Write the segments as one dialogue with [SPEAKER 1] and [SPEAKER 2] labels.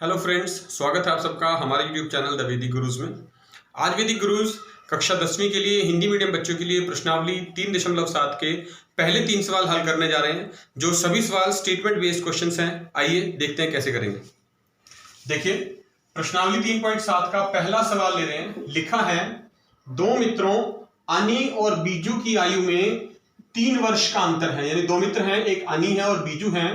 [SPEAKER 1] Hello friends, स्वागत है आप सबका हमारे यूट्यूब चैनल द वैदिक गुरुज में। आज वैदिक गुरुज कक्षा 10वीं के लिए हिंदी मीडियम बच्चों के लिए प्रश्नावली 3.7 के पहले 3 सवाल हल करने जा रहे हैं, जो सभी सवाल स्टेटमेंट बेस्ड क्वेश्चंस हैं। आइए देखते हैं कैसे करेंगे। देखिए, प्रश्नावली 3.7 का पहला सवाल ले रहे हैं। लिखा है, दो मित्रों अनी और बीजू की आयु में 3 वर्ष का अंतर है। यानी दो मित्र हैं, एक अनी है और बीजू हैं।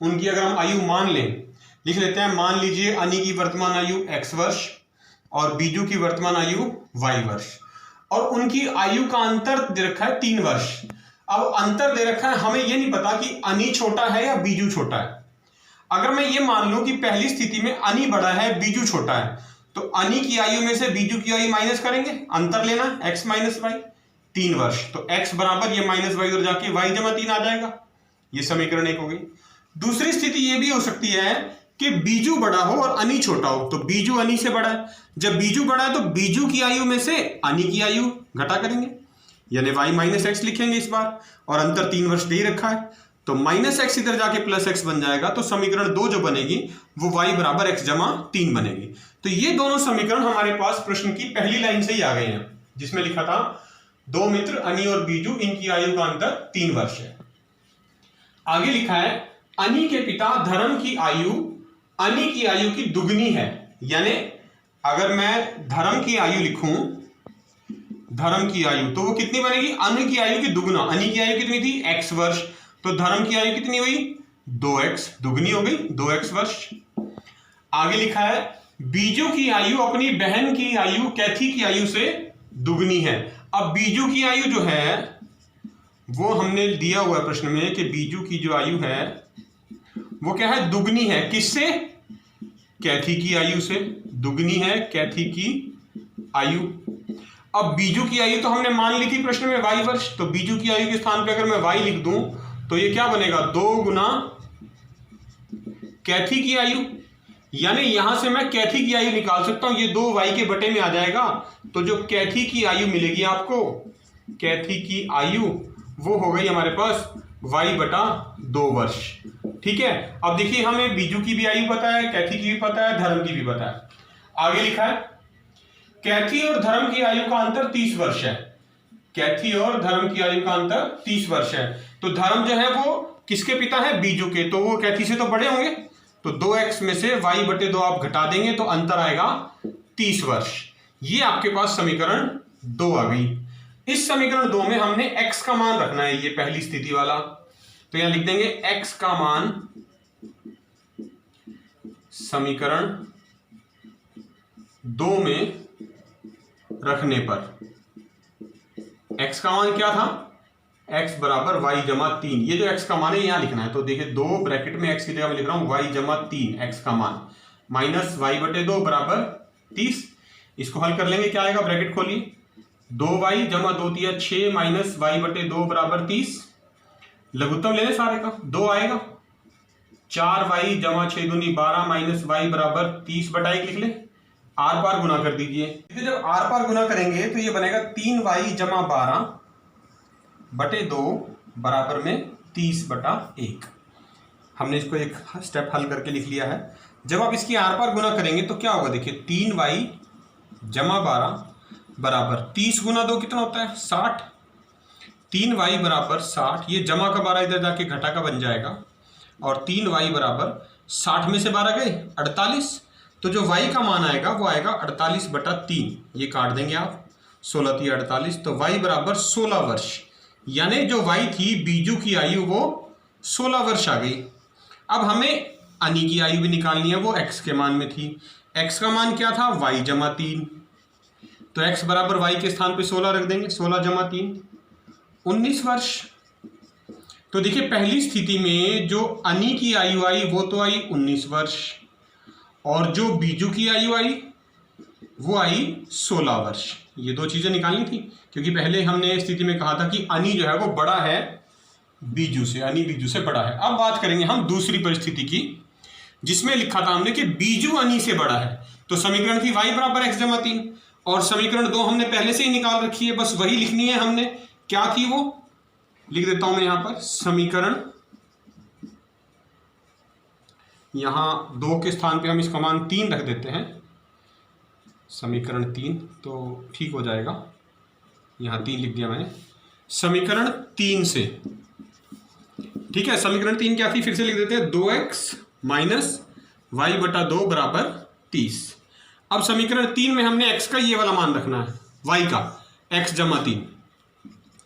[SPEAKER 1] उनकी अगर हम आयु मान लें, लिख लेते हैं। मान लीजिए अनी की वर्तमान आयु x वर्ष और बीजू की वर्तमान आयु y वर्ष, और उनकी आयु का अंतर दे रखा है 3 वर्ष। अब अंतर दे रखा है, हमें यह नहीं पता कि अनी छोटा है या बीजू छोटा है। अगर मैं ये मान लूं कि पहली स्थिति में अनी बड़ा है, बीजू छोटा है, तो अनी की आयु में से बीजू की आयु माइनस करेंगे, अंतर लेना x माइनस वाई, 3 वर्ष। तो x बराबर ये माइनस वाई और जाके y जमा 3 आ जाएगा। ये समीकरण 1 हो गई। दूसरी स्थिति ये भी हो सकती है कि बीजू बड़ा हो और अनी छोटा हो, तो बीजू अनी से बड़ा है। जब बीजू बड़ा है तो बीजू की आयु में से अनी की आयु घटा करेंगे, यानी y माइनस एक्स लिखेंगे इस बार, और अंतर 3 वर्ष दे रखा है, तो माइनस एक्स इधर जाके प्लस एक्स बन जाएगा। तो समीकरण 2 जो बनेगी वो y बराबर x जमा 3 बनेगी। तो ये दोनों समीकरण हमारे पास प्रश्न की पहली लाइन से ही आ गए हैं, जिसमें लिखा था दो मित्र अनी और बीजू, इनकी आयु का अंतर 3 वर्ष है। आगे लिखा है, अनी के पिता धर्म की आयु अनी की आयु की दुगनी है। यानी अगर मैं धर्म की आयु लिखूं, धर्म की आयु, तो वो कितनी बनेगी? अनी की आयु की दुगना। अनी की आयु कितनी थी? x वर्ष, तो धर्म की आयु कितनी हुई? 2x, दुगनी हो गई, 2x वर्ष। आगे लिखा है, बीजू की आयु अपनी बहन की आयु कैथी की आयु से दुगनी है। अब बीजू की आयु जो है वो हमने दिया हुआ है प्रश्न में कि बीजू की जो आयु है वो क्या है? दुगनी है। किससे? कैथी की आयु से। दुगनी है कैथी की आयु। अब बीजू की आयु तो हमने मान ली थी प्रश्न में y वर्ष, तो बीजू की आयु के स्थान पे अगर मैं y लिख दूं तो ये क्या बनेगा? 2 गुना कैथी की आयु। यानी यहां से मैं कैथी की आयु निकाल सकता हूं, ये 2 y के बटे में आ जाएगा। तो जो कैथी की आयु मिलेगी आपको, कैथी की आयु, वो हो गई हमारे पास y बटा 2 वर्ष। ठीक है। अब देखिए, हमें बीजू की भी आयु पता है, कैथी की भी पता है, धर्म की भी पता है। आगे लिखा है, कैथी और धर्म की आयु का अंतर 30 वर्ष है। कैथी और धर्म की आयु का अंतर 30 वर्ष है। तो धर्म जो है वो किसके पिता है? बीजू के, तो वो कैथी से तो बड़े होंगे। तो 2x में से y बटे 2 आप घटा देंगे तो अंतर आएगा 30 वर्ष। ये आपके पास समीकरण 2 आ गई। इस समीकरण 2 में हमने x का मान रखना है, ये पहली स्थिति वाला। तो यहां लिख देंगे x का मान समीकरण 2 में रखने पर, x का मान क्या था? x बराबर y जमा 3। ये जो x का मान है यहां लिखना है। तो देखिए, 2 ब्रैकेट में x की जगह में लिख रहा हूं y जमा 3, x का मान माइनस y बटे 2 बराबर 30। इसको हल कर लेंगे, क्या आएगा? ब्रैकेट खोलिए, 2y जमा 2 तिया 6 माइनस y बटे 2 बराबर 30। लघुत्तम ले लें सारे का, 2 आएगा। 4y जमा 6 दूनी 12 माइनस y बराबर 30 बटा 1 लिख ले। आर पार गुना कर दीजिए। जब आर पार गुना करेंगे तो ये बनेगा 3y जमा 12 बटे 2 बराबर में 30 बटा 1। हमने इसको एक स्टेप हल करके लिख लिया है। जब आप इसकी आर पार गुना करेंगे तो क्या होगा? देखिए, 3y जमा 12 बराबर 30 गुना 2 कितना होता है? 60। 3y बराबर 60, ये जमा का 12 इधर जाके घटा का बन जाएगा, और 3y बराबर 60 में से 12 गए 48। तो जो y का मान आएगा वो आएगा 48 बटा 3। ये काट देंगे आप, 16 3 48, तो y बराबर 16 वर्ष। यानी जो y थी बीजू की आयु वो 16 वर्ष आ गई। अब हमें अनी की आयु भी निकालनी है, वो x के मान में थी। x का मान क्या था? y जमा 3। तो x बराबर y के स्थान पे 16 रख देंगे, 16 जमा 3 19 वर्ष। तो देखिए, पहली स्थिति में जो अनी की आयु आई वो तो आई 19 वर्ष, और जो बीजू की आयु आई वो आई 16 वर्ष। ये 2 चीजें निकालनी थी, क्योंकि पहले हमने स्थिति में कहा था कि अनी जो है वो बड़ा है बीजू से, अनी बीजू से बड़ा है। अब बात करेंगे हम दूसरी परिस्थिति की, जिसमें लिखा था हमने कि बीजू अनी से बड़ा है। तो समीकरण थी y बराबर x जमा 3, और समीकरण 2 हमने पहले से ही निकाल रखी है, बस वही लिखनी है हमने। क्या थी वो? लिख देता हूं मैं यहां पर, समीकरण यहाँ 2 के स्थान पे हम इसका मान 3 रख देते हैं, समीकरण 3, तो ठीक हो जाएगा। यहाँ 3 लिख दिया मैंने। समीकरण 3 से, ठीक है, समीकरण 3 क्या थी, फिर से लिख देते हैं, 2x माइनस वाई बटा 2 बराबर 30। अब समीकरण 3 में हमने x का ये वाला मान रखना है, y का, x जमा 3।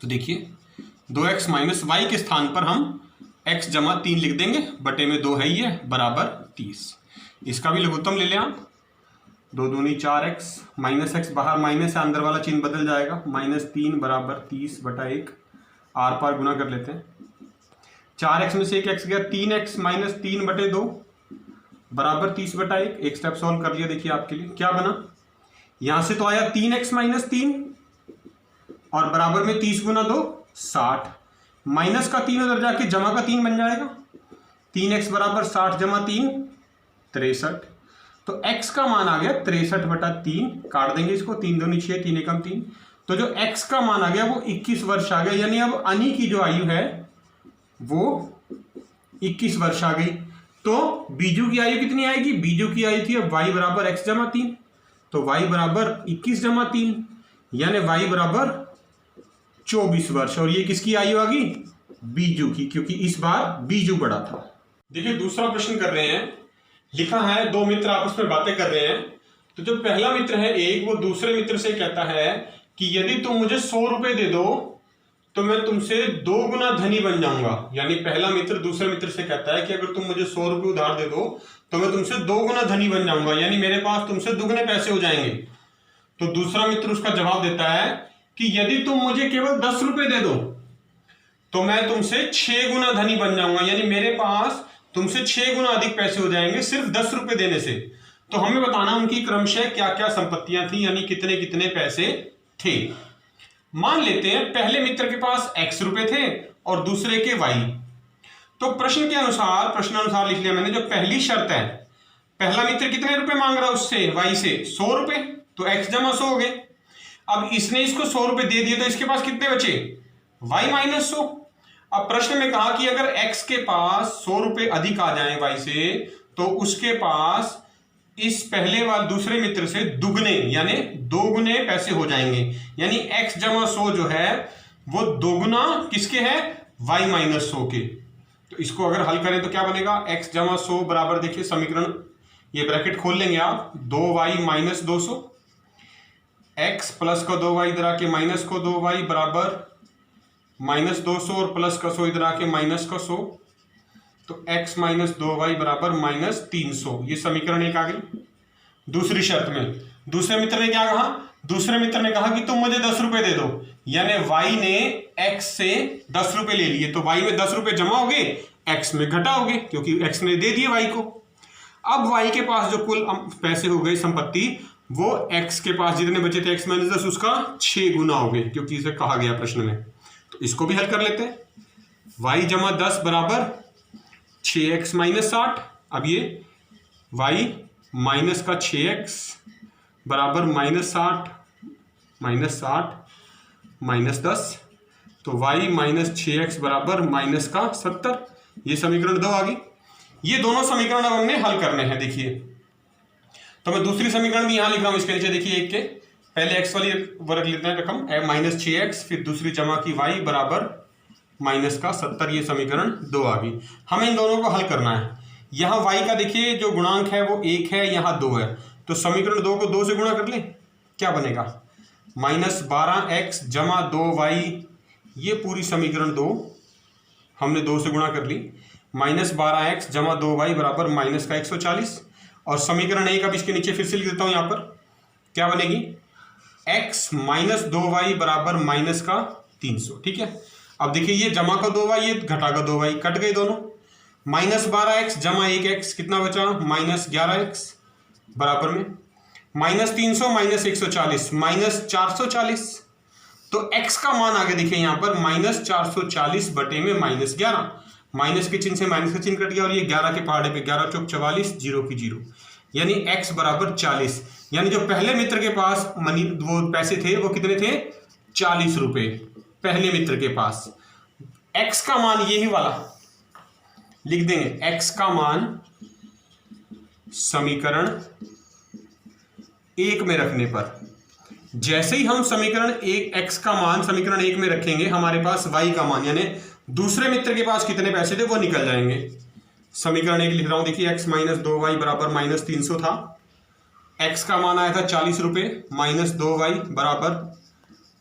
[SPEAKER 1] तो देखिए 2x माइनस वाई के स्थान पर हम x जमा 3 लिख देंगे, बटे में 2 है ये, बराबर 30। इसका भी लघुत्तम ले लें आप, 2 दूनी 4x, माइनस x बाहर माइनस है, अंदर वाला चिन्ह बदल जाएगा, -3 बराबर 30 बटा 1, आर पार गुना कर लेते हैं। 4x में से एक x गया, 3x माइनस 3 बटे 2 बराबर 30 बटा 1। एक स्टेप सॉल्व कर लिया, देखिए आपके लिए क्या बना, यहां से तो आया 3x माइनस 3 और बराबर में 30 गुना 2 60, माइनस का 3 उधर जाके जमा का 3 बन जाएगा, 3x बराबर 60 जमा 3 63। तो x का मान आ गया 63 बटा 3, काट देंगे इसको, 3 दूनी 6, 3 एकम 3। तो जो x का मान आ गया वो 21 वर्ष आ गया, यानी अब अनी की जो आयु है वो 21 वर्ष आ गई। तो बीजू की आयु कितनी आएगी, बीजू की आयु थी अब y बराबर x जमा 3, तो y बराबर 21 जमा 3, यानी y बराबर 24 वर्ष। और ये किसकी आयु आ गई, बीजू की, क्योंकि इस बार बीजू बड़ा था। देखिए दूसरा प्रश्न कर रहे हैं, लिखा है 2 मित्र आपस में बातें कर रहे हैं। तो जो पहला मित्र है एक, वो दूसरे मित्र से कहता है कि यदि तुम मुझे 100 रुपए दे दो तो मैं तुमसे 2 गुना धनी बन जाऊंगा। यानी पहला मित्र दूसरे मित्र से कहता है कि अगर तुम मुझे 100 रुपए उधार दे दो तो मैं तुमसे 2 गुना धनी बन जाऊंगा, यानी मेरे पास तुमसे दुगने पैसे हो जाएंगे। तो दूसरा मित्र उसका जवाब देता है कि यदि तुम मुझे केवल 10 रुपए दे दो तो मैं तुमसे 6 गुना धनी बन जाऊंगा, यानी मेरे पास तुमसे 6 गुना अधिक पैसे हो जाएंगे सिर्फ 10 रुपए देने से। तो हमें बताना उनकी क्रमशः क्या क्या संपत्तियां थी, यानी कितने कितने पैसे थे। मान लेते हैं पहले मित्र के पास x रुपए थे और दूसरे के y। तो प्रश्न के अनुसार, प्रश्नानुसार लिख लिया मैंने, जो पहली शर्त है, पहला मित्र कितने रुपए मांग रहा है उससे, y से 100 रुपए, तो x जमा 100 हो गए। अब इसने इसको 100 रुपए दे दिए तो इसके पास कितने बचे, y माइनस 100। अब प्रश्न में कहा कि अगर x के पास 100 रुपए अधिक आ जाए y से, तो उसके पास इस पहले वाले दूसरे मित्र से दुगने यानी 2 गुने पैसे हो जाएंगे, यानी x जमा 100 जो है वो 2 गुना किसके है, y माइनस 100 के। तो इसको अगर हल करें तो क्या बनेगा, x जमा 100 बराबर, देखिए समीकरण, ये ब्रैकेट खोल लेंगे आप, 2y माइनस 200, x प्लस का 2y इधर आके माइनस को 2y बराबर माइनस 200 और प्लस का 100 इधर आके माइनस का 100, तो x माइनस 2y बराबर माइनस 300। ये समीकरण 1 आ गई। दूसरी शर्त में दूसरे मित्र ने क्या कहा, दूसरे मित्र ने कहा कि तुम मुझे 10 रुपए दे दो, यानी y ने x से 10 रुपए ले लिए, तो y में 10 रुपए जमा हो गए, x में घटाओगे क्योंकि x ने दे दिए y को। अब y के पास जो कुल पैसे हो गए संपत्ति, वो x के पास जितने बचे थे x माइनस 10 उसका 6 गुना हो गए, क्योंकि इसे कहा गया प्रश्न में। तो इसको भी हल कर लेते हैं, y जमा 10 बराबर 6x माइनस 60। अब ये y माइनस का 6x बराबर माइनस 60 माइनस 10, तो y माइनस 6x बराबर माइनस का 70। ये समीकरण 2 आ गई। ये दोनों समीकरण अब हमने हल करने हैं। देखिए तो मैं दूसरी समीकरण भी यहां लिख रहा हूं, इसके नीचे देखिए एक के पहले x वाली वर्ग लेते हैं रकम माइनस 6x, फिर दूसरी जमा की y बराबर माइनस का 70। ये समीकरण 2 आ गई। हमें इन दोनों को हल करना है। यहाँ y का देखिए जो गुणांक है वो 1 है, यहाँ 2 है, तो समीकरण 2 को 2 से गुणा कर ले, क्या बनेगा, माइनस 12x जमा 2y। ये पूरी समीकरण 2 हमने 2 से गुणा कर ली, माइनस 12x जमा 2y बराबर माइनस का 140। और समीकरण 1 अब इसके नीचे फिर से लिख देता हूँ, यहाँ पर क्या बनेगी, x माइनस 2y बराबर माइनस का 300। ठीक है, अब देखिए ये जमा का 2y, ये घटा का 2y, कट गए दोनों। माइनस 12x जमा 1x कितना बचा, माइनस 11x बराबर में माइनस 300 माइनस 140 माइनस 440। तो x का मान आ गया देखिए यहाँ पर माइनस 440 बटे में माइनस 11। माइनस के चिन्ह से माइनस का चिन्ह कट गया और ये 11 के पहाड़े पे 11 चौक 44, 0 की 0, यानी x बराबर 40। यानी जो पहले मित्र के पास मनी वो पैसे थे वो कितने थे, 40 रुपए पहले मित्र के पास। x का मान यही वाला लिख देंगे, x का मान समीकरण 1 में रखने पर, जैसे ही हम समीकरण 1 x का मान समीकरण 1 में रखेंगे, हमारे पास y का मान यानी दूसरे मित्र के पास कितने पैसे थे वो निकल जाएंगे। समीकरण 1 लिख रहा हूं, देखिए x माइनस 2y बराबर माइनस 300 था। x का मान आया था 40 रुपये, माइनस 2y बराबर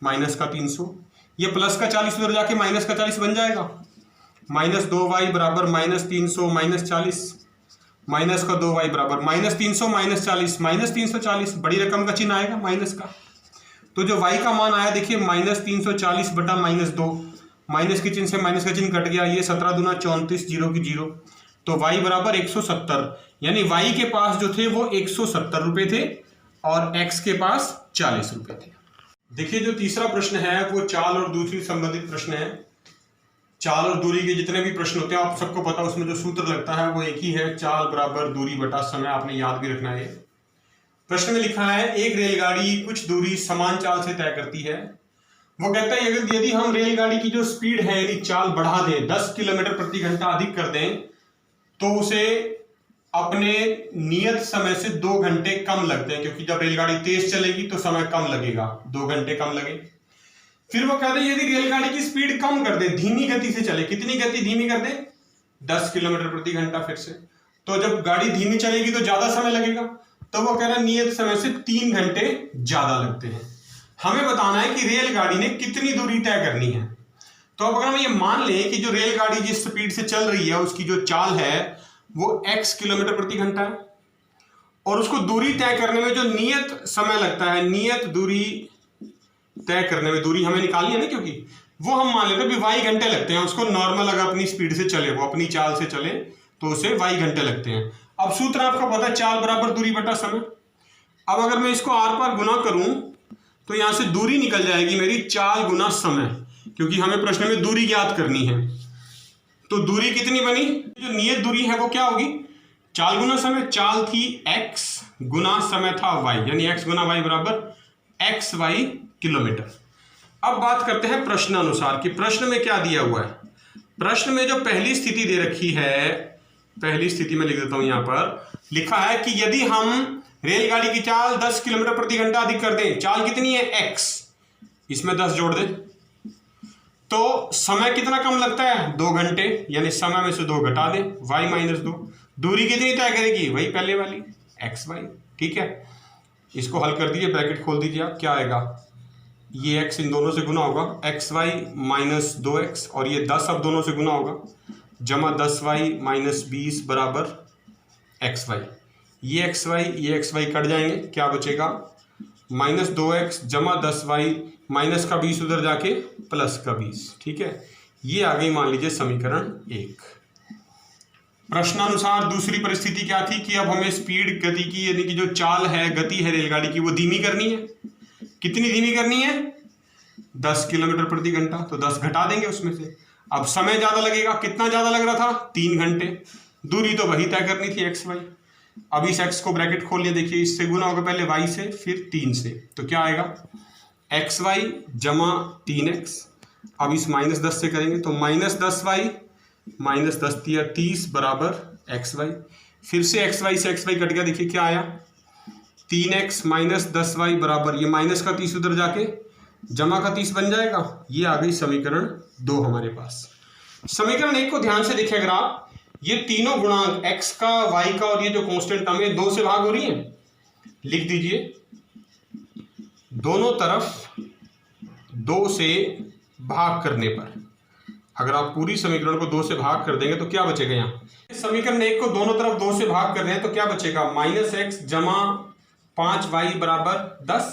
[SPEAKER 1] माइनस का 300। ये प्लस का 40 उधर जाके माइनस का 40 बन जाएगा। माइनस 2y बराबर माइनस 300 माइनस 40, माइनस का 2y बराबर माइनस 300 माइनस 40, माइनस 340, बड़ी रकम का चिन्ह आएगा माइनस का। तो जो y का मान आया देखिए माइनस 340 बटा माइनस 2, माइनस के चिन्ह से माइनस का चिन्ह कट गया, ये 17 दूना 34, 0 की 0, तो y बराबर 170, यानी y के पास जो थे वो 170 रुपये थे और x के पास 40 रुपये थे। देखिए जो तीसरा प्रश्न है वो चाल और दूरी संबंधित प्रश्न है। चाल और दूरी के जितने भी प्रश्न होते हैं आप सबको पता, उसमें जो सूत्र लगता है वो एक ही है, चाल बराबर दूरी बटा समय, आपने याद भी रखना है। प्रश्न में लिखा है एक रेलगाड़ी कुछ दूरी समान चाल से तय करती है। वो कहता है अगर यदि हम रेलगाड़ी की जो स्पीड है यदि चाल बढ़ा दें, 10 किलोमीटर प्रति घंटा अधिक कर दें, तो उसे अपने नियत समय से 2 घंटे कम लगते हैं, क्योंकि जब रेलगाड़ी तेज चलेगी तो समय कम लगेगा, 2 घंटे कम लगे। फिर वो कहते हैं यदि रेलगाड़ी की स्पीड कम कर दे, धीमी गति से चले, कितनी गति धीमी कर दे, 10 किलोमीटर प्रति घंटा फिर से, तो जब गाड़ी धीमी चलेगी तो ज्यादा समय लगेगा, तो वो कह रहा है नियत समय से 3 घंटे ज्यादा लगते हैं। हमें बताना है कि रेलगाड़ी ने कितनी दूरी तय करनी है। तो अब अगर हम ये मान लें कि जो रेलगाड़ी जिस स्पीड से चल रही है उसकी जो चाल है वो x किलोमीटर प्रति घंटा है, और उसको दूरी तय करने में जो नियत समय लगता है, नियत दूरी तय करने में, दूरी हमें निकाली है ना, क्योंकि वो हम मान लेते हैं कि y घंटे लगते हैं उसको। नॉर्मल अगर अपनी स्पीड से चले, वो अपनी चाल से चले, तो उसे y घंटे लगते हैं। अब सूत्र आपको पता है, चाल बराबर दूरी बटा समय। अब अगर मैं इसको आर पार गुना करूं तो यहां से दूरी निकल जाएगी मेरी चाल गुना समय, क्योंकि हमें प्रश्न में दूरी ज्ञात करनी है। तो दूरी कितनी बनी, जो नियत दूरी है वो क्या होगी, चाल गुना समय। चाल थी x गुना समय था y, यानी x गुना y बराबर xy किलोमीटर। अब बात करते हैं प्रश्न अनुसार कि प्रश्न में क्या दिया हुआ है। प्रश्न में जो पहली स्थिति दे रखी है, पहली स्थिति में लिख देता हूं, यहां पर लिखा है कि यदि हम रेलगाड़ी की चाल 10 किलोमीटर प्रति घंटा अधिक कर दें, चाल कितनी है x, इसमें 10 जोड़ दें, तो समय कितना कम लगता है, 2 घंटे, यानी समय में से 2 घटा दें, y माइनस 2। दूरी कितनी तय करेगी, वही पहले वाली xy, ठीक है। इसको हल कर दीजिए, ब्रैकेट खोल दीजिए आप, क्या आएगा, ये x इन दोनों से गुना होगा, xy माइनस 2x, और ये 10 अब दोनों से गुना होगा, जमा 10y माइनस 20 बराबर xy। ये xy कट जाएंगे, क्या बचेगा, माइनस 2x जमा 10y माइनस का 20 उधर जाके प्लस का 20, ठीक है। ये आ गई मान लीजिए समीकरण 1। प्रश्नानुसार दूसरी परिस्थिति क्या थी कि अब हमें स्पीड गति की, यानी कि जो चाल है, गति है रेलगाड़ी की, वो धीमी करनी है। कितनी धीमी करनी है, 10 किलोमीटर प्रति घंटा, तो 10 घटा देंगे उसमें से। अब समय ज्यादा लगेगा, कितना ज्यादा लग रहा था, 3 घंटे। दूरी तो वही तय करनी थी xy। अब इस x को ब्रैकेट खोल लिया, देखिए इससे गुना होगा पहले y से फिर 3 से, तो क्या आएगा, xy जमा 3x। अब इस माइनस 10 से करेंगे तो माइनस 10y माइनस 10 दिया 30 बराबर xy। फिर से xy से xy कट गया, देखिए क्या आया, 3x माइनस 10y बराबर, ये माइनस का 30 उधर जाके जमा का 30 बन जाएगा। ये आ गई समीकरण 2 हमारे पास। समीकरण 1 को ध्यान से देखिए अगर आप, ये तीनों गुणांक x का, y का और ये जो कांस्टेंट टर्म है 2 से भाग हो रही है, लिख दीजिए दोनों तरफ 2 से भाग करने पर। अगर आप पूरी समीकरण को 2 से भाग कर देंगे तो क्या बचेगा, यहाँ समीकरण 1 को दोनों तरफ 2 से भाग कर रहे हैं तो क्या बचेगा, माइनस एक्स जमा 5y बराबर 10,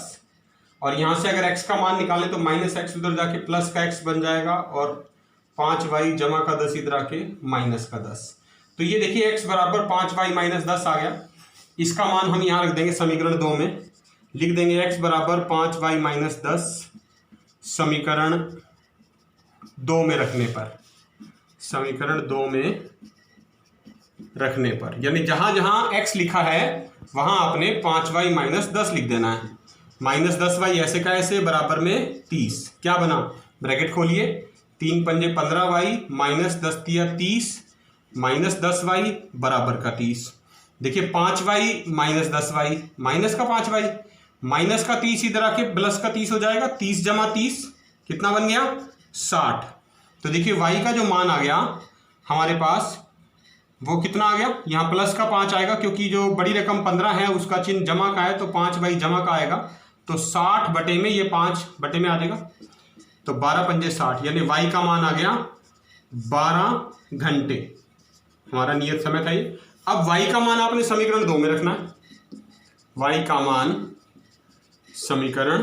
[SPEAKER 1] और यहां से अगर x का मान निकालें तो माइनस एक्स उधर जाके प्लस का x बन जाएगा, और 5y जमा का 10 इधर आके माइनस का 10। तो ये देखिए x बराबर 5y माइनस 10 आ गया। इसका मान हम यहाँ रख देंगे समीकरण 2 में, लिख देंगे x बराबर 5y माइनस 10 समीकरण 2 में रखने पर, समीकरण 2 में रखने पर, यानी जहां जहां x लिखा है वहां आपने 5y माइनस 10 लिख देना है। माइनस 10y ऐसे का ऐसे बराबर में 30, क्या बना, ब्रैकेट खोलिए, 3 पंजे 15y माइनस 10 दिया 30 माइनस 10y बराबर का 30। देखिए 5y माइनस 10y, माइनस का 5y, माइनस का 30 इधर आके प्लस का 30 हो जाएगा, 30 जमा 30 कितना बन गया 60। तो देखिए y का जो मान आ गया हमारे पास वो कितना आ गया, यहाँ प्लस का 5 आएगा क्योंकि जो बड़ी रकम 15 है उसका चिन्ह जमा का है, तो 5y जमा का आएगा, तो 60 बटे में ये 5 बटे में आ जाएगा, तो 12 पंजे 60, यानी y का मान आ गया 12 घंटे, हमारा नियत समय था ये। अब y का मान आपने समीकरण 2 में रखना है, y का मान समीकरण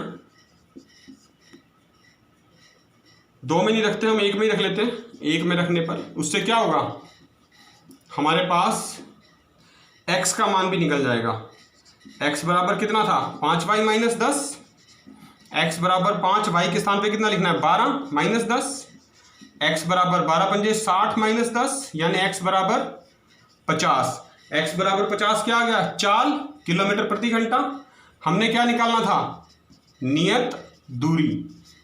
[SPEAKER 1] 2 में नहीं रखते हम, 1 में ही रख लेते हैं। 1 में रखने पर उससे क्या होगा, हमारे पास x का मान भी निकल जाएगा। x बराबर कितना था 5y माइनस 10, x बराबर 5, y के स्थान पे कितना लिखना है 12 माइनस 10, x बराबर 12 पंजे 60 माइनस 10, यानी x बराबर 50। x बराबर 50 क्या आ गया, चाल किलोमीटर प्रति घंटा। हमने क्या निकालना था, नियत दूरी,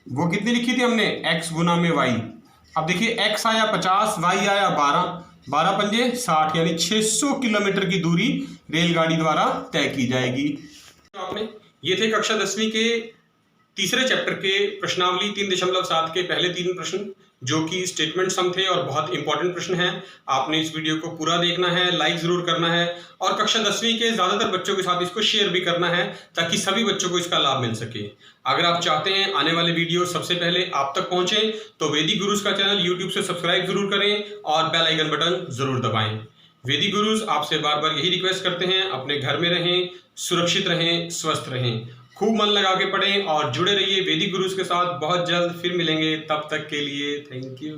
[SPEAKER 1] वो कितनी लिखी थी हमने, x गुना में y। अब देखिए x आया 50, y आया 12, 12 पंजे 60, यानी 600 किलोमीटर की दूरी रेलगाड़ी द्वारा तय की जाएगी। तो आपने ये थे कक्षा 10वीं के तीसरे चैप्टर के प्रश्नावली 3.7 के पहले 3 प्रश्न, जो कि स्टेटमेंट सम थे और बहुत इंपॉर्टेंट प्रश्न हैं। आपने इस वीडियो को पूरा देखना है, लाइक जरूर करना है और कक्षा 10वीं के ज़्यादातर बच्चों के साथ इसको शेयर भी करना है ताकि सभी बच्चों को इसका लाभ मिल सके। अगर आप चाहते हैं आने वाले वीडियो सबसे पहले आप तक पहुंचे तो वैदिक गुरुज का चैनल यूट्यूब से सब्सक्राइब जरूर करें और बेल आइकन बटन जरूर दबाएं। वैदिक गुरुज आपसे बार बार यही रिक्वेस्ट करते हैं, अपने घर में रहें, सुरक्षित रहें, स्वस्थ रहें, खूब मन लगा के पढ़ें और जुड़े रहिए वैदिक गुरुज के साथ। बहुत जल्द फिर मिलेंगे, तब तक के लिए थैंक यू।